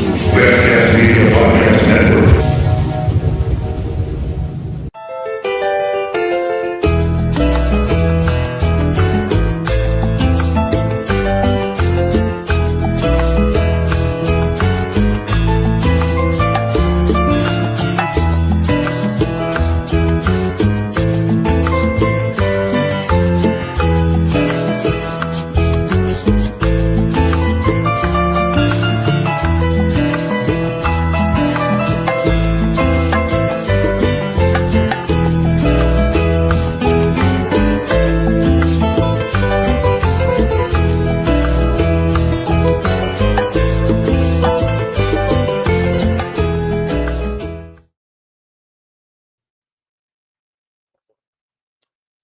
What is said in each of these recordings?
Webcast Media Podcast Network.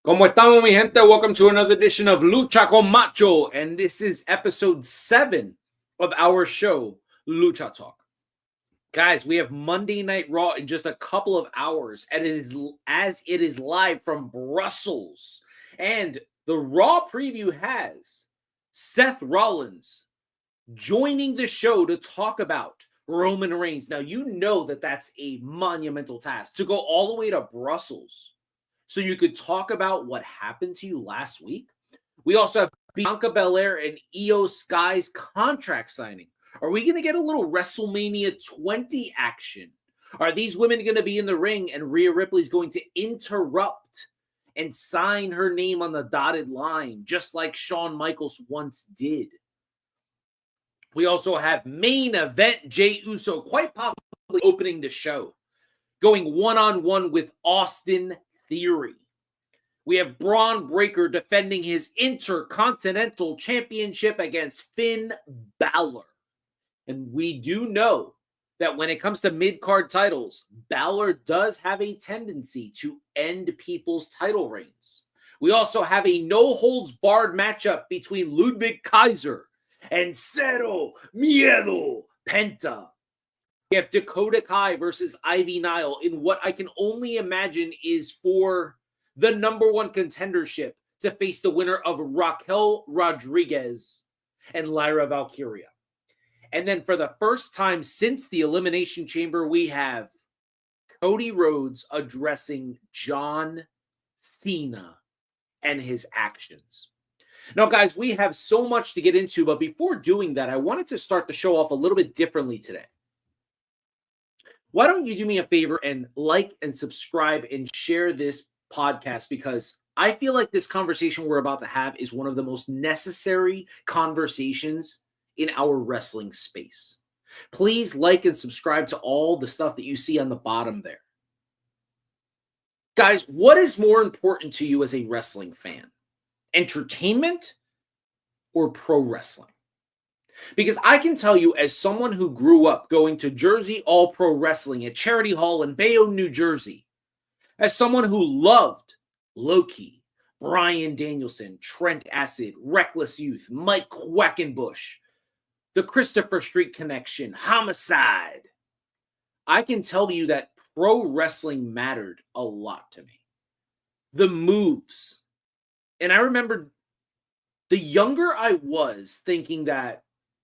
¿Cómo estamos, mi gente? Welcome to another edition of Lucha con Macho, and this is episode 7 of our show, Lucha Talk. Guys, we have Monday Night Raw in just a couple of hours, and it is live from Brussels. And the Raw preview has Seth Rollins joining the show to talk about Roman Reigns. Now, you know that that's a monumental task, to go all the way to Brussels so you could talk about what happened to you last week. We also have Bianca Belair and Io Sky's contract signing. Are we going to get a little WrestleMania 20 action? Are these women going to be in the ring and Rhea Ripley's going to interrupt and sign her name on the dotted line, just like Shawn Michaels once did? We also have main event Jey Uso, quite possibly opening the show, going one-on-one with Austin Theory. We have Braun Breaker defending his Intercontinental Championship against Finn Balor. And we do know that when it comes to mid-card titles, Balor does have a tendency to end people's title reigns. We also have a no-holds-barred matchup between Ludwig Kaiser and Cero Miedo Penta. We have Dakota Kai versus Ivy Nile in what I can only imagine is for the number one contendership to face the winner of Raquel Rodriguez and Lyra Valkyria. And then for the first time since the Elimination Chamber, we have Cody Rhodes addressing John Cena and his actions. Now, guys, we have so much to get into, but before doing that, I wanted to start the show off a little bit differently today. Why don't you do me a favor and like and subscribe and share this podcast, because I feel like this conversation we're about to have is one of the most necessary conversations in our wrestling space. Please like and subscribe to all the stuff that you see on the bottom there. Guys, what is more important to you as a wrestling fan? Entertainment or pro wrestling? Because I can tell you, as someone who grew up going to Jersey All Pro Wrestling at Charity Hall in Bayonne, New Jersey, as someone who loved Loki, Bryan Danielson, Trent Acid, Reckless Youth, Mike Quackenbush, the Christopher Street Connection, Homicide, I can tell you that pro wrestling mattered a lot to me. The moves. And I remember the younger I was thinking that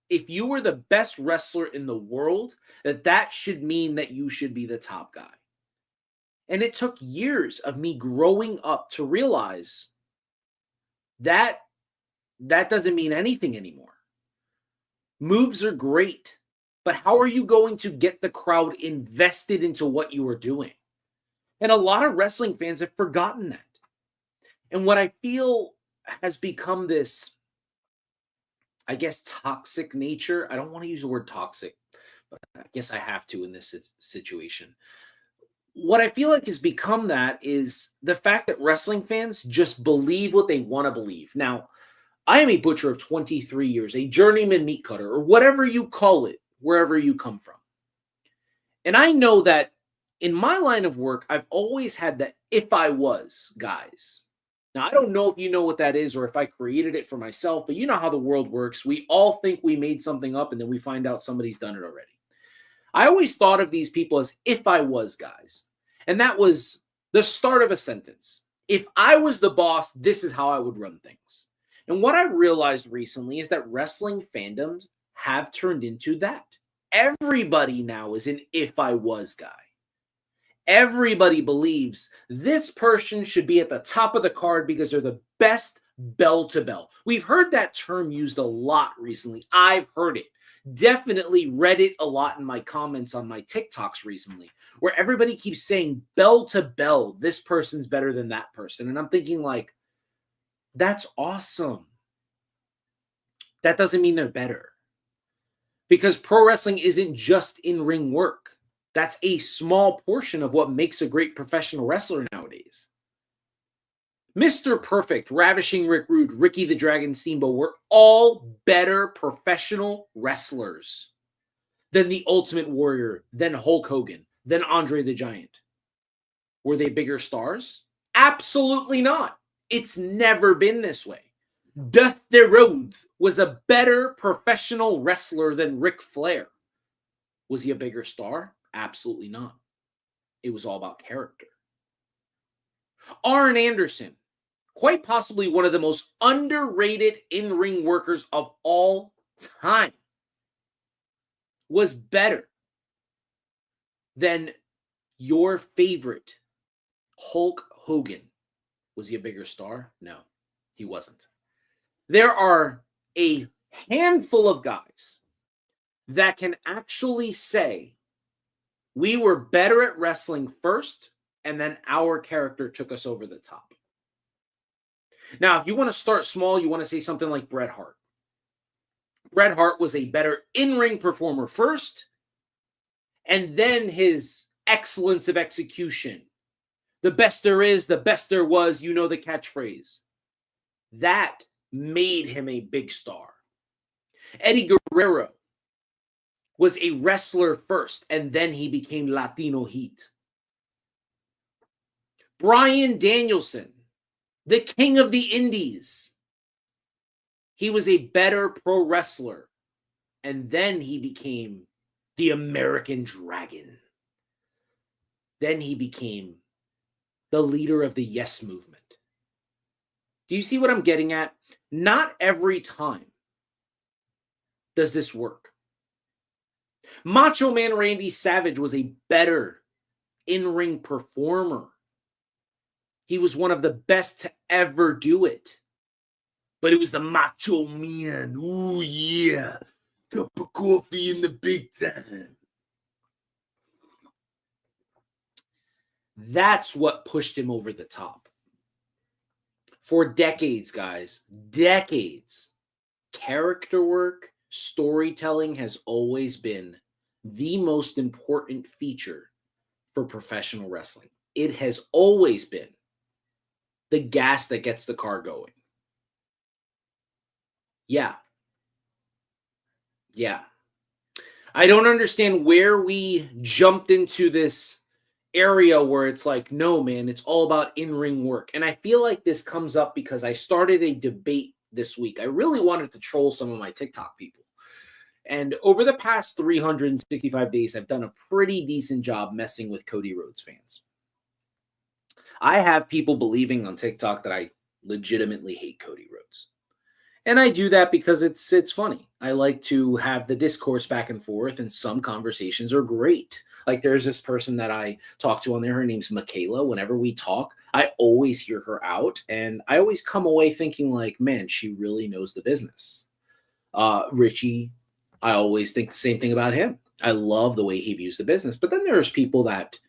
if you were the best wrestler in the world, that should mean that you should be the top guy. And it took years of me growing up to realize that doesn't mean anything anymore. Moves are great, but how are you going to get the crowd invested into what you are doing? And a lot of wrestling fans have forgotten that. And what I feel has become this, I guess, toxic nature. I don't want to use the word toxic, but I guess I have to in this situation. What I feel like has become that is the fact that wrestling fans just believe what they want to believe. Now, I am a butcher of 23 years, a journeyman meat cutter, or whatever you call it, wherever you come from. And I know that in my line of work, I've always had that if I was, guys. Now, I don't know if you know what that is or if I created it for myself, but you know how the world works. We all think we made something up and then we find out somebody's done it already. I always thought of these people as if I was, guys. And that was the start of a sentence. If I was the boss, this is how I would run things. And what I realized recently is that wrestling fandoms have turned into that. everybody now is an if I was guy. Everybody believes this person should be at the top of the card because they're the best bell to bell. We've heard that term used a lot recently. I've heard it. Definitely read it a lot in my comments on my TikToks recently, where everybody keeps saying bell to bell, this person's better than that person. And I'm thinking like, that's awesome. That doesn't mean they're better. Because pro wrestling isn't just in-ring work. That's a small portion of what makes a great professional wrestler nowadays. Mr. Perfect, Ravishing Rick Rude, Ricky the Dragon Steamboat were all better professional wrestlers than the Ultimate Warrior, than Hulk Hogan, than Andre the Giant. Were they bigger stars? Absolutely not. It's never been this way. Dusty Rhodes was a better professional wrestler than Ric Flair. Was he a bigger star? Absolutely not. It was all about character. Arn Anderson, quite possibly one of the most underrated in-ring workers of all time, was better than your favorite Hulk Hogan. Was he a bigger star? No, he wasn't. There are a handful of guys that can actually say we were better at wrestling first, and then our character took us over the top. Now, if you want to start small, you want to say something like Bret Hart. Bret Hart was a better in-ring performer first, and then his excellence of execution. The best there is, the best there was, you know the catchphrase. That made him a big star. Eddie Guerrero was a wrestler first, and then he became Latino Heat. Bryan Danielson, the king of the indies. He was a better pro wrestler, and then he became the American Dragon. Then he became the leader of the Yes Movement. Do you see what I'm getting at? Not every time does this work. Macho Man Randy Savage was a better in-ring performer. He was one of the best to ever do it. But it was the Macho Man. Oh, yeah. Cup of coffee in the big time. That's what pushed him over the top. For decades, guys, decades, character work, storytelling has always been the most important feature for professional wrestling. It has always been the gas that gets the car going. Yeah. I don't understand where we jumped into this area where it's like, no, man, it's all about in-ring work. And I feel like this comes up because I started a debate this week. I really wanted to troll some of my TikTok people. And over the past 365 days, I've done a pretty decent job messing with Cody Rhodes fans. I have people believing on TikTok that I legitimately hate Cody Rhodes. And I do that because it's funny. I like to have the discourse back and forth, and some conversations are great. Like there's this person that I talk to on there. Her name's Michaela. Whenever we talk, I always hear her out, and I always come away thinking like, man, she really knows the business. Richie, I always think the same thing about him. I love the way he views the business. But then there's people that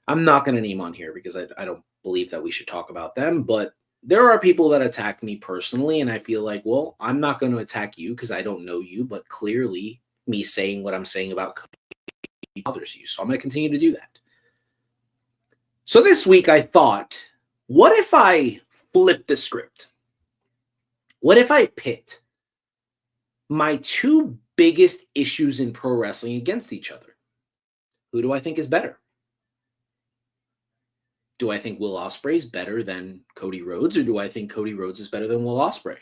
I'm not going to name on here because I don't believe that we should talk about them. But there are people that attack me personally, and I feel like, well, I'm not going to attack you because I don't know you, but clearly me saying what I'm saying about Cody bothers you. So I'm going to continue to do that. So this week I thought, what if I flip the script? What if I pit my two biggest issues in pro wrestling against each other? Who do I think is better? Do I think Will Ospreay is better than Cody Rhodes, or do I think Cody Rhodes is better than Will Ospreay?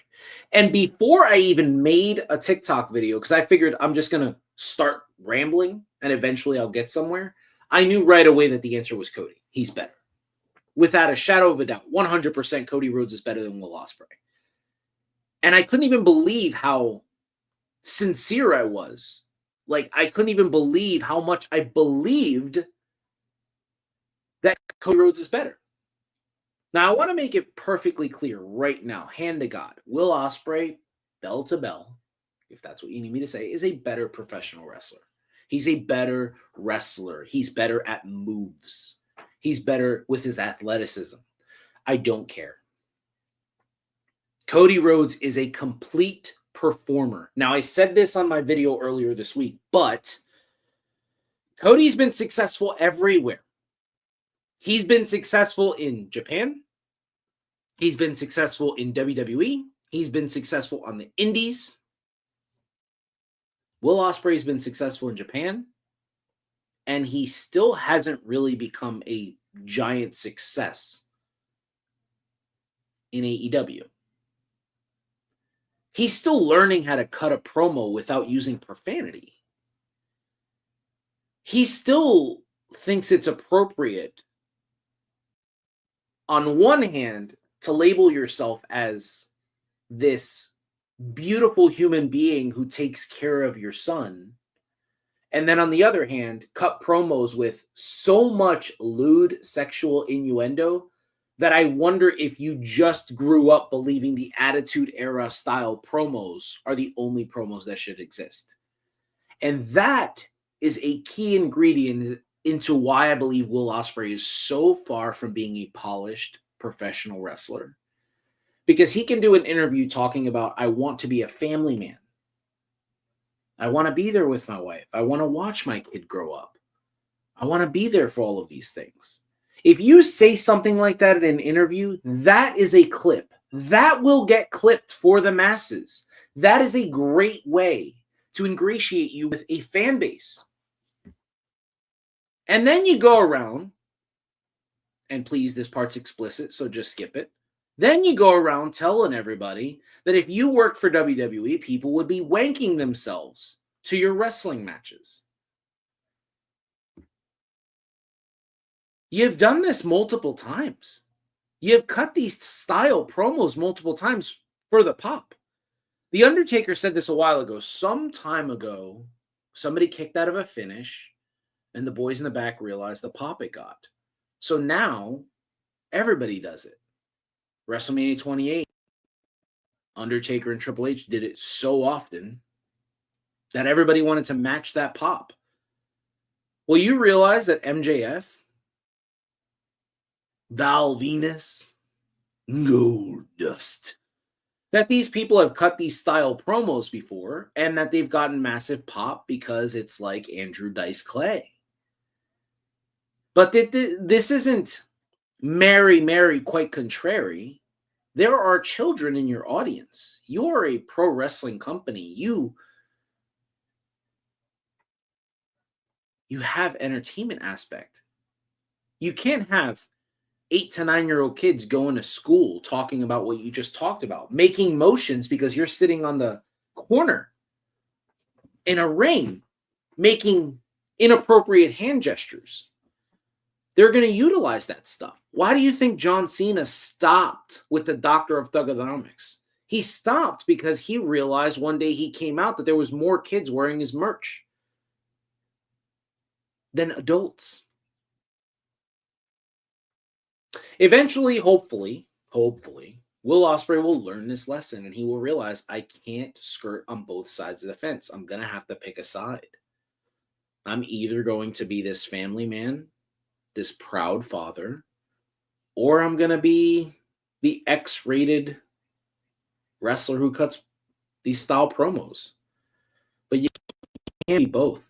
And before I even made a TikTok video, because I figured I'm just going to start rambling and eventually I'll get somewhere, I knew right away that the answer was Cody. He's better. Without a shadow of a doubt, 100% Cody Rhodes is better than Will Ospreay. And I couldn't even believe how sincere I was Like, I couldn't even believe how much I believed that Cody Rhodes is better. Now, I want to make it perfectly clear right now, hand to God, Will Ospreay, bell to bell, if that's what you need me to say, is a better professional wrestler. He's a better wrestler. He's better at moves. He's better with his athleticism. I don't care. Cody Rhodes is a complete performer. Now, I said this on my video earlier this week, but Cody's been successful everywhere. He's been successful in Japan. He's been successful in WWE. He's been successful on the Indies. Will Ospreay's been successful in Japan. And he still hasn't really become a giant success in AEW. He's still learning how to cut a promo without using profanity. He still thinks it's appropriate, on one hand, to label yourself as this beautiful human being who takes care of your son. And then on the other hand, cut promos with so much lewd sexual innuendo that I wonder if you just grew up believing the Attitude Era style promos are the only promos that should exist. And that is a key ingredient into why I believe Will Ospreay is so far from being a polished professional wrestler. Because he can do an interview talking about, I want to be a family man. I want to be there with my wife. I want to watch my kid grow up. I want to be there for all of these things. If you say something like that in an interview, that is a clip. That will get clipped for the masses. That is a great way to ingratiate you with a fan base. And then you go around, and please, this part's explicit, so just skip it. Then you go around telling everybody that if you worked for WWE, people would be wanking themselves to your wrestling matches. You've done this multiple times. You've cut these style promos multiple times for the pop. The Undertaker said this a while ago. Some time ago, somebody kicked out of a finish, and the boys in the back realized the pop it got. So now, everybody does it. WrestleMania 28, Undertaker and Triple H did it so often that everybody wanted to match that pop. Well, you realize that MJF, Val Venus, Goldust, that these people have cut these style promos before and that they've gotten massive pop because it's like Andrew Dice Clay. But this isn't Mary, quite contrary. There are children in your audience. You're a pro wrestling company. You have entertainment aspect. You can't have 8 to 9-year-old kids going to school talking about what you just talked about, making motions because you're sitting on the corner in a ring, making inappropriate hand gestures. They're going to utilize that stuff. Why do you think John Cena stopped with the Doctor of Thugonomics? He stopped because he realized one day he came out that there was more kids wearing his merch than adults. Eventually, hopefully, Will Ospreay will learn this lesson and he will realize I can't skirt on both sides of the fence. I'm going to have to pick a side. I'm either going to be this family man, this proud father, or I'm going to be the X-rated wrestler who cuts these style promos. But you can't be both.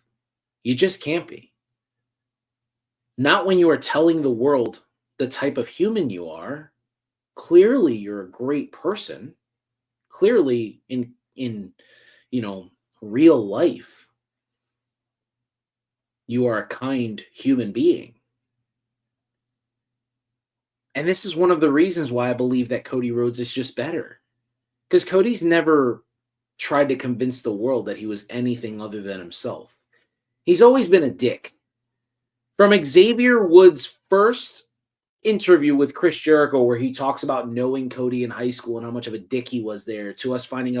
You just can't be. Not when you are telling the world the type of human you are. Clearly, you're a great person. Clearly, in real life, you are a kind human being. And this is one of the reasons why I believe that Cody Rhodes is just better. Because Cody's never tried to convince the world that he was anything other than himself. He's always been a dick. From Xavier Woods' first interview with Chris Jericho, where he talks about knowing Cody in high school and how much of a dick he was there, to us finding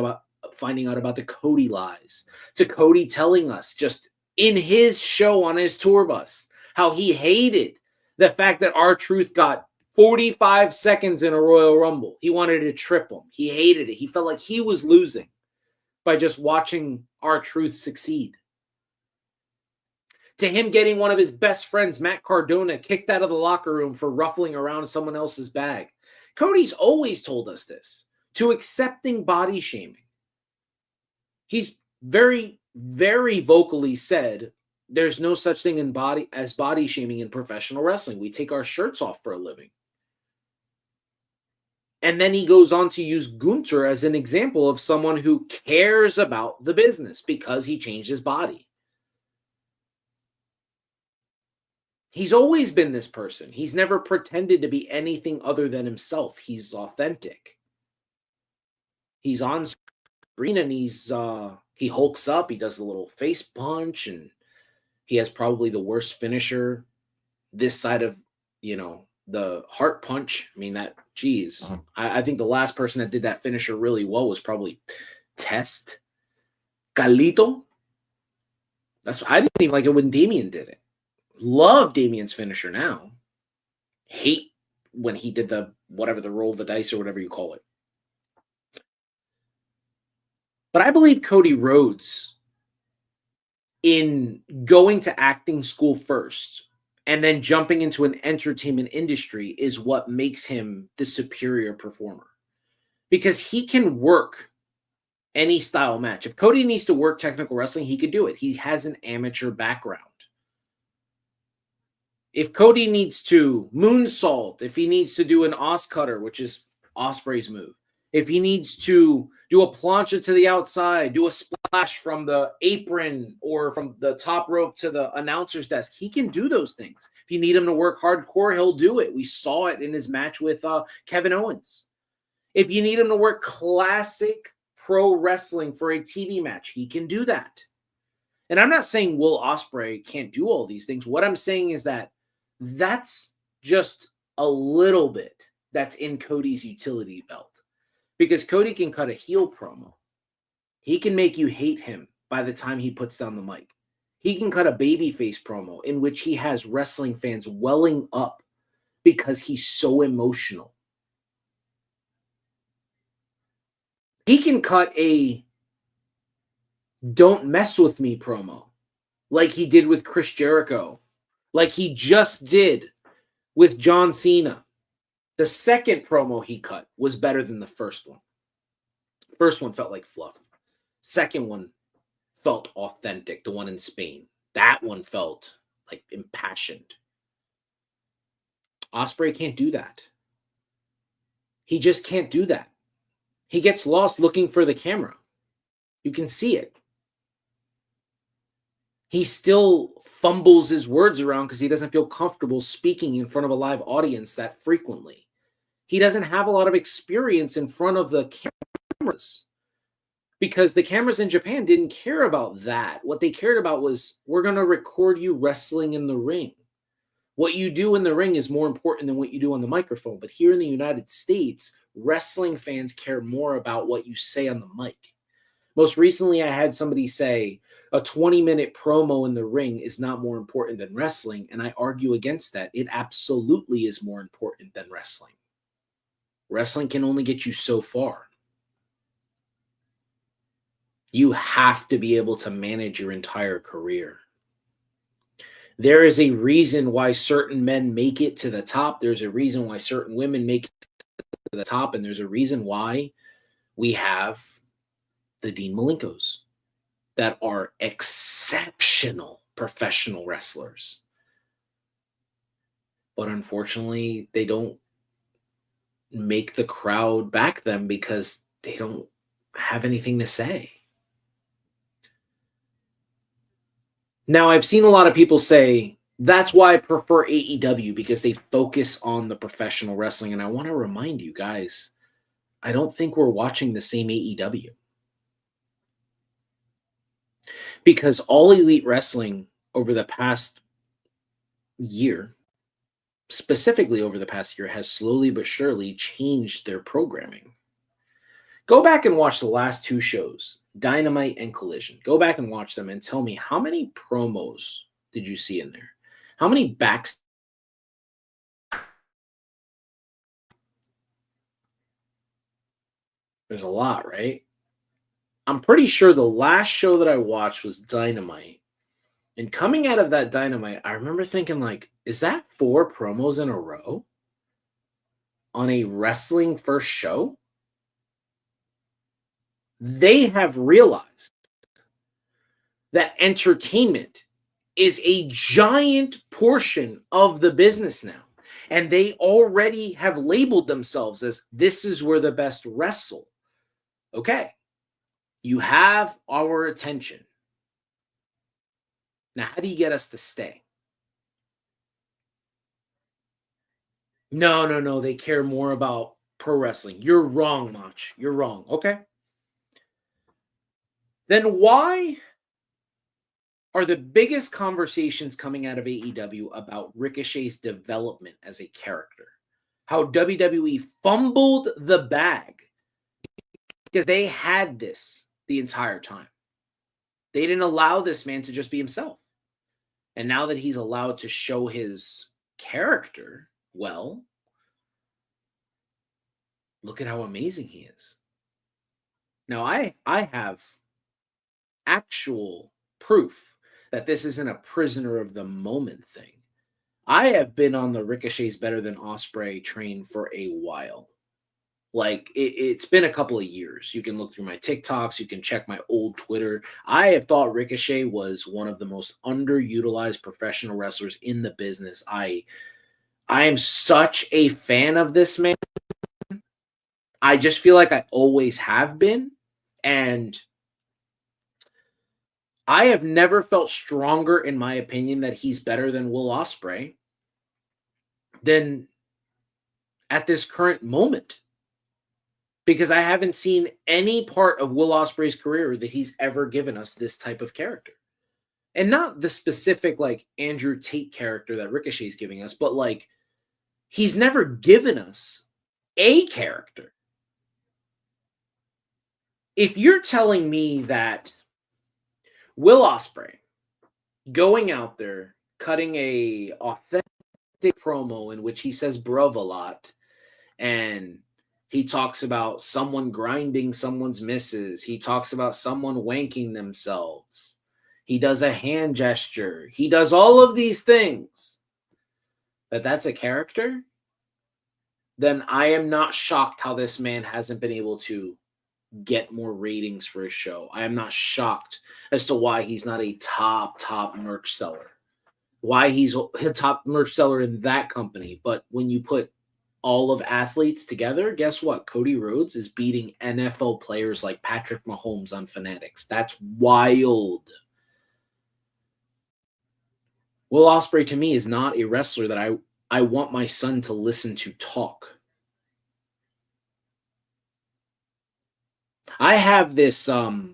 finding out about the Cody lies, to Cody telling us just in his show on his tour bus how he hated the fact that R-Truth got 45 seconds in a Royal Rumble. He wanted to trip him. He hated it. He felt like he was losing by just watching R-Truth succeed. To him getting one of his best friends, Matt Cardona, kicked out of the locker room for ruffling around someone else's bag. Cody's always told us this. To accepting body shaming. He's very, very vocally said there's no such thing as body shaming in professional wrestling. We take our shirts off for a living. And then he goes on to use Gunther as an example of someone who cares about the business because he changed his body. He's always been this person. He's never pretended to be anything other than himself. He's authentic. He's on screen and he hulks up. He does a little face punch, and he has probably the worst finisher this side of, the heart punch. I mean, I think the last person that did that finisher really well was probably Test. Galito. I didn't even like it when Damien did it. Love Damien's finisher now. Hate when he did the roll of the dice or whatever you call it. But I believe Cody Rhodes, in going to acting school first and then jumping into an entertainment industry, is what makes him the superior performer. Because he can work any style match. If Cody needs to work technical wrestling, he could do it. He has an amateur background. If Cody needs to moonsault, if he needs to do an Os cutter, which is Ospreay's move, if he needs to do a plancha to the outside, do a splash from the apron or from the top rope to the announcer's desk, he can do those things. If you need him to work hardcore, he'll do it. We saw it in his match with Kevin Owens. If you need him to work classic pro wrestling for a TV match, he can do that. And I'm not saying Will Ospreay can't do all these things. What I'm saying is that that's just a little bit that's in Cody's utility belt. Because Cody can cut a heel promo. He can make you hate him by the time he puts down the mic. He can cut a babyface promo in which he has wrestling fans welling up because he's so emotional. He can cut a don't mess with me promo like he did with Chris Jericho, like he just did with John Cena. The second promo he cut was better than the first one. First one felt like fluff. Second one felt authentic, the one in Spain. That one felt like impassioned. Ospreay can't do that. He just can't do that. He gets lost looking for the camera. You can see it. He still fumbles his words around because he doesn't feel comfortable speaking in front of a live audience that frequently. He doesn't have a lot of experience in front of the cameras because the cameras in Japan didn't care about that. What they cared about was, we're going to record you wrestling in the ring. What you do in the ring is more important than what you do on the microphone. But here in the United States, wrestling fans care more about what you say on the mic. Most recently, I had somebody say a 20-minute promo in the ring is not more important than wrestling, and I argue against that. It absolutely is more important than wrestling. Wrestling can only get you so far. You have to be able to manage your entire career. There is a reason why certain men make it to the top. There's a reason why certain women make it to the top, and there's a reason why we have the Dean Malenkos that are exceptional professional wrestlers. But unfortunately, they don't make the crowd back them because they don't have anything to say. Now, I've seen a lot of people say, that's why I prefer AEW, because they focus on the professional wrestling. And I want to remind you guys, I don't think we're watching the same AEW. Because All Elite Wrestling over the past year, specifically over the past year, has slowly but surely changed their programming. Go back and watch the last two shows, Dynamite and Collision. Go back and watch them and tell me how many promos did you see in there? How many backs? There's a lot, right? I'm pretty sure the last show that I watched was Dynamite. And coming out of that Dynamite, I remember thinking, like, is that 4 promos in a row on a wrestling first show? They have realized that entertainment is a giant portion of the business now. And they already have labeled themselves as this is where the best wrestle. Okay. You have our attention. Now, how do you get us to stay? No. They care more about pro wrestling. You're wrong, Mach. You're wrong. Okay. Then why are the biggest conversations coming out of AEW about Ricochet's development as a character? How WWE fumbled the bag because they had this the entire time. They didn't allow this man to just be himself. And now that he's allowed to show his character, well, look at how amazing he is. Now, I have actual proof that this isn't a prisoner of the moment thing. I have been on the Ricochet's better than Ospreay train for a while. Like, it's been a couple of years. You can look through my TikToks. You can check my old Twitter. I have thought Ricochet was one of the most underutilized professional wrestlers in the business. I am such a fan of this man. I just feel like I always have been. And I have never felt stronger, in my opinion, that he's better than Will Ospreay than at this current moment. Because I haven't seen any part of Will Ospreay's career that he's ever given us this type of character. And not the specific, like, Andrew Tate character that Ricochet's giving us, but, like, he's never given us a character. If you're telling me that Will Ospreay going out there, cutting a authentic promo in which he says bruv a lot, and he talks about someone grinding someone's misses. He talks about someone wanking themselves. He does a hand gesture. He does all of these things. That's a character? Then I am not shocked how this man hasn't been able to get more ratings for his show. I am not shocked as to why he's not a top merch seller. Why he's a top merch seller in that company. But when you put all of athletes together, guess what? Cody Rhodes is beating NFL players like Patrick Mahomes on Fanatics. That's wild. Will Ospreay to me is not a wrestler that I want my son to listen to talk. I have this 90s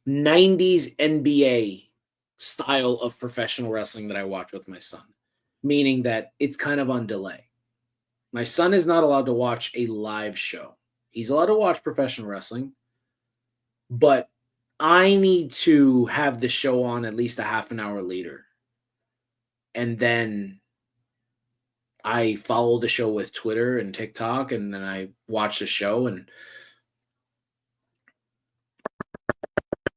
NBA style of professional wrestling that I watch with my son, meaning that it's kind of on delay. My son is not allowed to watch a live show. He's allowed to watch professional wrestling, but I need to have the show on at least a half an hour later. And then I follow the show with Twitter and TikTok, and then I watch the show, and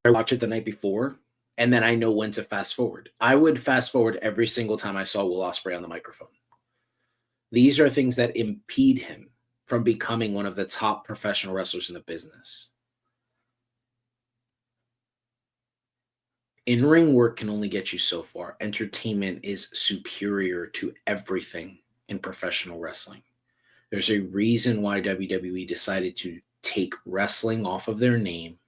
I watch it the night before, and then I know when to fast forward. I would fast forward every single time I saw Will Ospreay on the microphone. These are things that impede him from becoming one of the top professional wrestlers in the business. In-ring work can only get you so far. Entertainment is superior to everything in professional wrestling. There's a reason why WWE decided to take wrestling off of their name,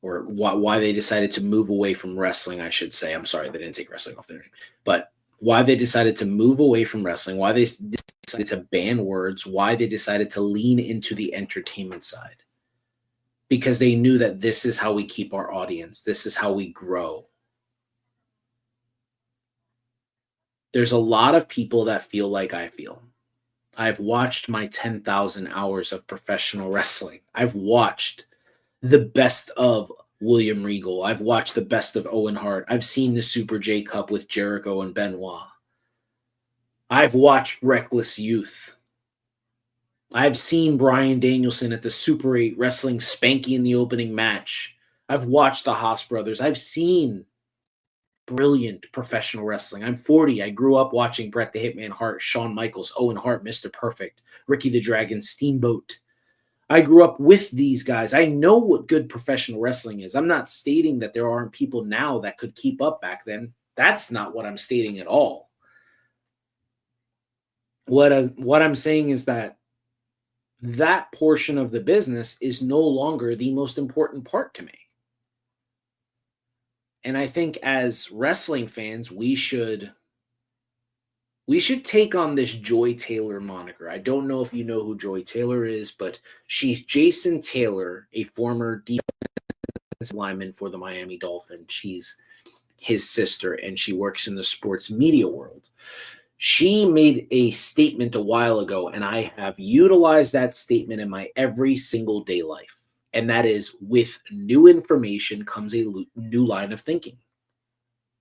or why they decided to move away from wrestling, I should say. I'm sorry, they didn't take wrestling off their name. But why they decided to move away from wrestling, why they decided to ban words, why they decided to lean into the entertainment side. Because they knew that this is how we keep our audience. This is how we grow. There's a lot of people that feel like I feel. I've watched my 10,000 hours of professional wrestling. I've watched the best of William Regal. I've watched the best of Owen Hart. I've seen the Super J Cup with Jericho and Benoit. I've watched Reckless Youth. I've seen Bryan Danielson at the Super 8 wrestling Spanky in the opening match. I've watched the Haas brothers. I've seen brilliant professional wrestling. I'm 40. I grew up watching Bret the Hitman Hart, Shawn Michaels, Owen Hart, Mr. Perfect, Ricky the Dragon, Steamboat. I grew up with these guys. I know what good professional wrestling is. I'm not stating that there aren't people now that could keep up back then. That's not what I'm stating at all. What I'm saying is that portion of the business is no longer the most important part to me. And I think as wrestling fans, we should take on this Joy Taylor moniker. I don't know if you know who Joy Taylor is, but she's Jason Taylor, a former defensive lineman for the Miami Dolphins. She's his sister, and she works in the sports media world. She made a statement a while ago, and I have utilized that statement in my every single day life. And that is, with new information comes a new line of thinking.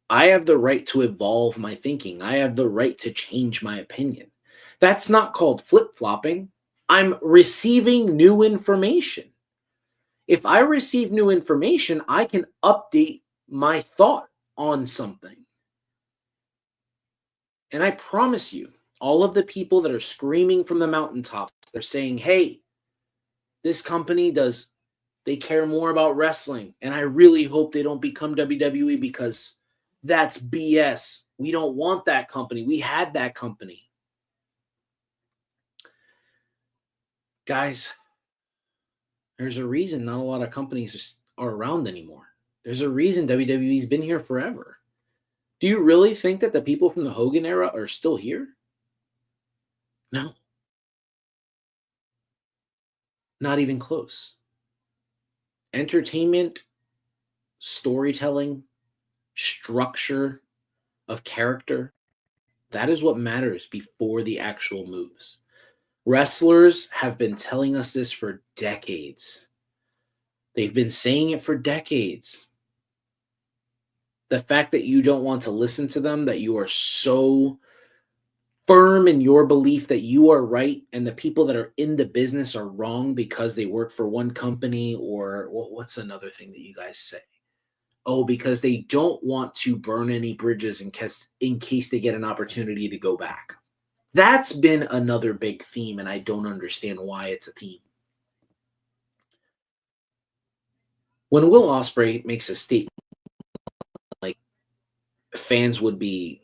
I have the right to evolve my thinking. I have the right to change my opinion. That's not called flip-flopping. I'm receiving new information. If I receive new information, I can update my thought on something. And I promise you, all of the people that are screaming from the mountaintops, they're saying, hey, this company they care more about wrestling. And I really hope they don't become WWE because that's BS. We don't want that company. We had that company. Guys, there's a reason not a lot of companies are around anymore. There's a reason WWE's been here forever. Do you really think that the people from the Hogan era are still here? No. Not even close. Entertainment, storytelling, structure of character, that is what matters before the actual moves. Wrestlers have been telling us this for decades. They've been saying it for decades. The fact that you don't want to listen to them, that you are so firm in your belief that you are right and the people that are in the business are wrong because they work for one company, or what's another thing that you guys say? Oh, because they don't want to burn any bridges in case they get an opportunity to go back. That's been another big theme, and I don't understand why it's a theme. When Will Ospreay makes a statement like fans would be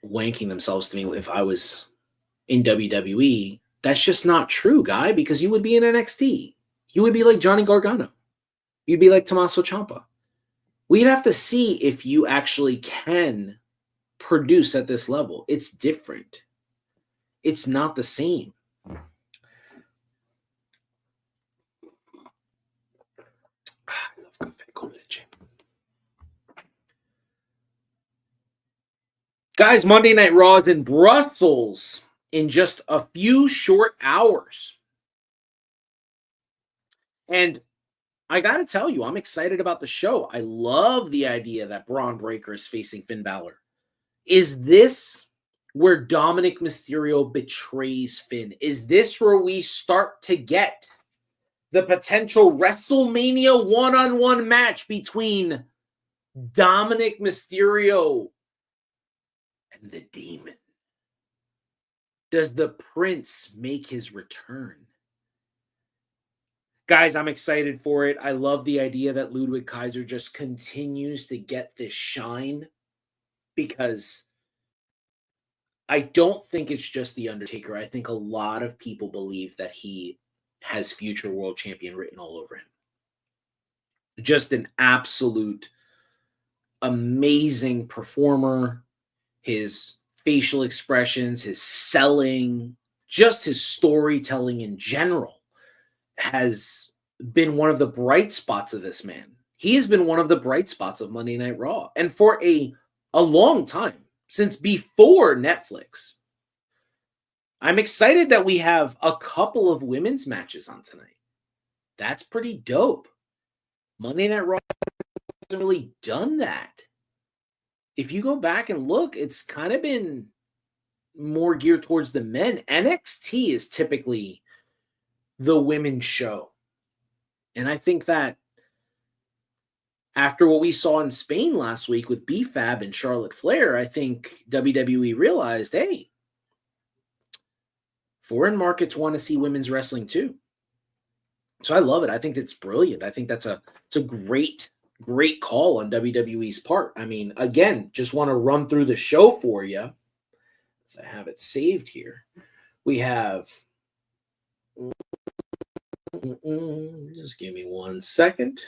wanking themselves to me if I was in WWE, that's just not true, guy, because you would be in NXT. You would be like Johnny Gargano. You'd be like Tommaso Ciampa. We'd have to see if you actually can produce at this level. It's different. It's not the same. I love cafe con leche. Guys, Monday Night Raw is in Brussels in just a few short hours. And I got to tell you, I'm excited about the show. I love the idea that Braun Breaker is facing Finn Balor. Is this where Dominic Mysterio betrays Finn? Is this where we start to get the potential WrestleMania one-on-one match between Dominic Mysterio and the Demon? Does the Prince make his return? Guys, I'm excited for it. I love the idea that Ludwig Kaiser just continues to get this shine, because I don't think it's just The Undertaker. I think a lot of people believe that he has future world champion written all over him. Just an absolute amazing performer. His facial expressions, his selling, just his storytelling in general has been one of the bright spots of this man. He has been one of the bright spots of Monday Night Raw. And for a long time, since before Netflix. I'm excited that we have a couple of women's matches on tonight. That's pretty dope. Monday Night Raw hasn't really done that. If you go back and look, it's kind of been more geared towards the men. NXT is typically the women's show. And I think that after what we saw in Spain last week with BFAB and Charlotte Flair, I think WWE realized, hey, foreign markets want to see women's wrestling too. So I love it. I think it's brilliant. I think it's a great call on WWE's part. I mean, again, just want to run through the show for you. As I have it saved here. We have, just give me 1 second.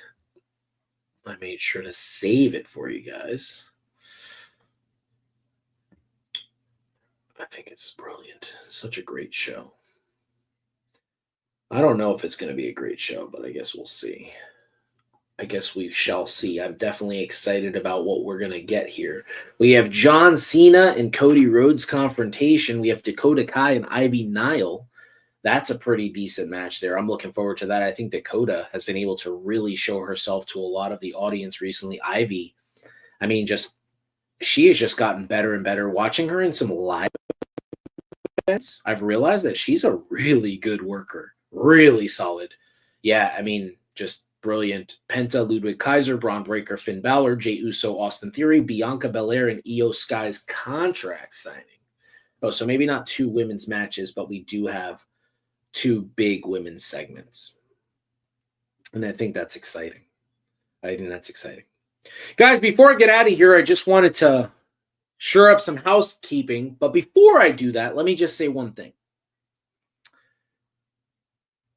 I made sure to save it for you guys. I think it's brilliant. Such a great show. I don't know if it's going to be a great show, but I guess we'll see. I guess we shall see. I'm definitely excited about what we're going to get here. We have John Cena and Cody Rhodes confrontation. We have Dakota Kai and Ivy Nile. That's a pretty decent match there. I'm looking forward to that. I think Dakota has been able to really show herself to a lot of the audience recently. Ivy, I mean, she has just gotten better and better. Watching her in some live events, I've realized that she's a really good worker. Really solid. Yeah, I mean, just brilliant. Penta, Ludwig Kaiser, Braun Breaker, Finn Balor, Jey Uso, Austin Theory, Bianca Belair, and Io Sky's contract signing. Oh, so maybe not 2 women's matches, but we do have 2 big women's segments. And I think that's exciting. Guys, before I get out of here, I just wanted to shore up some housekeeping. But before I do that, let me just say one thing.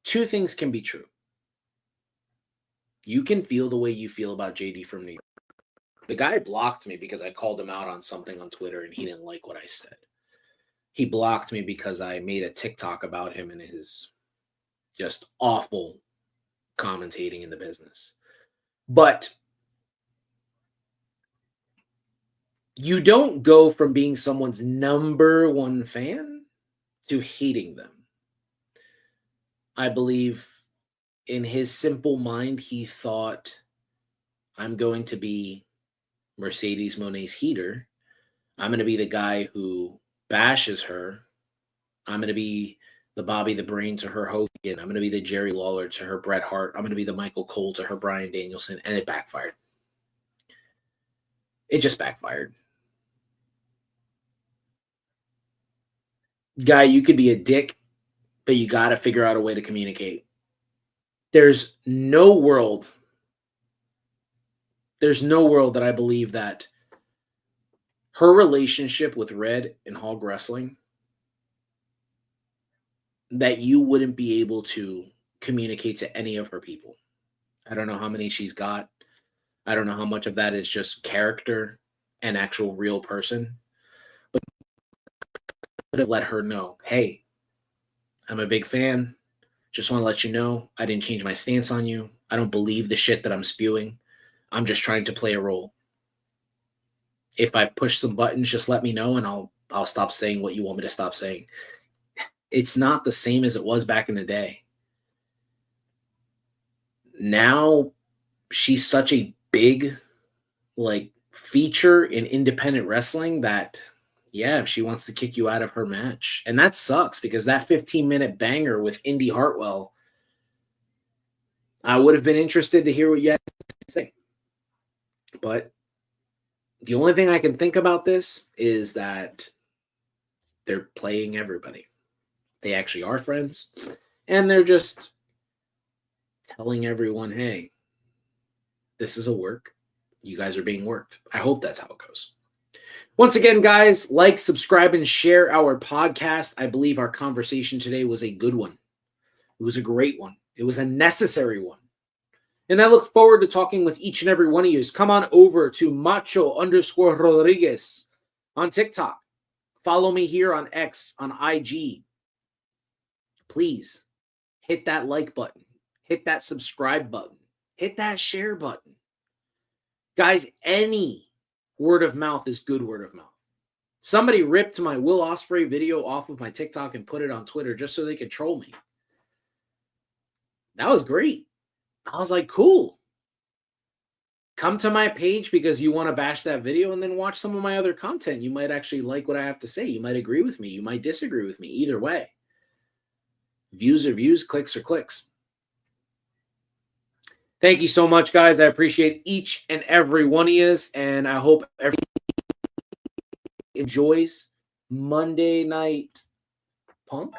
2 things can be true. You can feel the way you feel about JD from New York. The guy blocked me because I called him out on something on Twitter and he didn't like what I said. He blocked me because I made a TikTok about him and his just awful commentating in the business. But you don't go from being someone's number 1 fan to hating them. I believe in his simple mind, he thought, I'm going to be Mercedes Moné's heater. I'm going to be the guy who bashes her. I'm going to be the Bobby the Brain to her Hogan. I'm going to be the Jerry Lawler to her Bret Hart. I'm going to be the Michael Cole to her Bryan Danielson. And it backfired. It just backfired. Guy, you could be a dick, but you got to figure out a way to communicate. There's no world that I believe that her relationship with Red and Hog Wrestling, that you wouldn't be able to communicate to any of her people. I don't know how many she's got. I don't know how much of that is just character and actual real person. But I would have let her know, hey, I'm a big fan. Just want to let you know, I didn't change my stance on you. I don't believe the shit that I'm spewing. I'm just trying to play a role. If I've pushed some buttons, just let me know and I'll stop saying what you want me to stop saying. It's not the same as it was back in the day. Now she's such a big feature in independent wrestling that if she wants to kick you out of her match. And that sucks because that 15-minute banger with Indy Hartwell, I would have been interested to hear what you had to say. But the only thing I can think about this is that they're playing everybody. They actually are friends. And they're just telling everyone, hey, this is a work. You guys are being worked. I hope that's how it goes. Once again, guys, like, subscribe, and share our podcast. I believe our conversation today was a good one. It was a great one. It was a necessary one. And I look forward to talking with each and every one of you. Come on over to Macho_Rodriguez on TikTok. Follow me here on X, on IG. Please hit that like button. Hit that subscribe button. Hit that share button. Guys, any word of mouth is good word of mouth. Somebody ripped my Will Ospreay video off of my TikTok and put it on Twitter just so they could troll me. That was great. I was like, cool. Come to my page because you want to bash that video and then watch some of my other content. You might actually like what I have to say. You might agree with me. You might disagree with me. Either way. Views are views, clicks are clicks. Thank you so much, guys. I appreciate each and every one of you, and I hope everyone enjoys Monday Night Punk.